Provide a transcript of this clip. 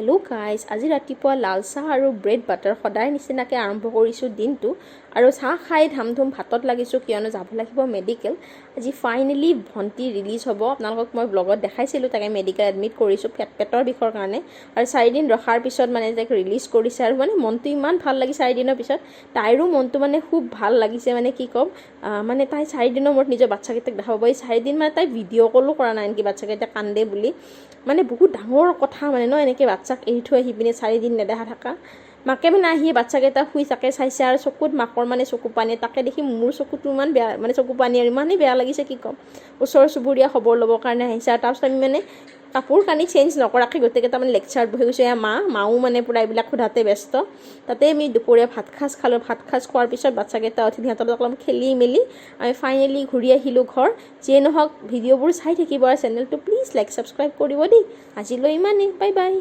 Hello' guys, আজি ৰাতিপুৱা লাল চাহ আৰু ব্ৰেড বাটাৰ সদায় নিচিনাকৈ আৰম্ভ কৰিছোঁ দিনটো আৰু চাহ খাই ধামধুম ভাতত লাগিছোঁ কিয়নো যাব লাগিব মেডিকেল। আজি ফাইনেলি ভণ্টি ৰিলিজ হ'ব। আপোনালোকক মই ব্লগত দেখাইছিলোঁ, তাকে মেডিকেল এডমিট কৰিছোঁ পেটৰ বিষৰ কাৰণে আৰু 4 দিন ৰখাৰ পিছত মানে তাইক ৰিলিজ কৰিছে আৰু মানে মনটো ইমান ভাল লাগিছে 4 দিনৰ পিছত। তাইৰো মনটো মানে খুব ভাল লাগিছে, মানে কি ক'ম, মানে তাই 4 দিনৰ মূৰত নিজৰ বাচ্ছাকেইটাক দেখাব পাৰি। 4 দিন মানে তাই ভিডিঅ' কলো কৰা নাই এনেকৈ বাচ্ছাকেইটা কান্দে বুলি, মানে বহুত ডাঙৰ কথা মানে ন, এনেকৈ বাচ্ছাক এৰি থৈ আহি পিনে 4 দিন নেদেখা থকা। মাকে মানে আহি বাচ্ছাকেইটা শুই তাকে চাইছে আৰু চকুত মাকৰ মানে চকু পানী, তাকে দেখি মোৰ চকুটো ইমান বেয়া, মানে চকু পানী আৰু ইমানেই বেয়া লাগিছে কি ক'ম। ওচৰ চুবুৰীয়া খবৰ ল'বৰ কাৰণে আহিছে আৰু তাৰপিছত আমি মানে কাপোৰ কানি চেঞ্জ নকৰাকৈ গোটেইকেইটা মানে লেকচাৰত বহি গৈছোঁ। মাও মানে পূৰা এইবিলাক সোধাতে ব্যস্ত। তাতে আমি দুপৰীয়া ভাত সাজ খালোঁ। ভাত সাজ খোৱাৰ পিছত বাচ্ছাকেইটা উঠি সিহঁতৰ লগত অলপ খেলি মেলি আমি ফাইনেলি ঘূৰি আহিলোঁ ঘৰ। যিয়ে নহওক ভিডিঅ'বোৰ চাই থাকিব আৰু চেনেলটো প্লিজ লাইক ছাবস্ক্ৰাইব কৰিব দেই। আজিলৈ ইমানেই, বাই বাই।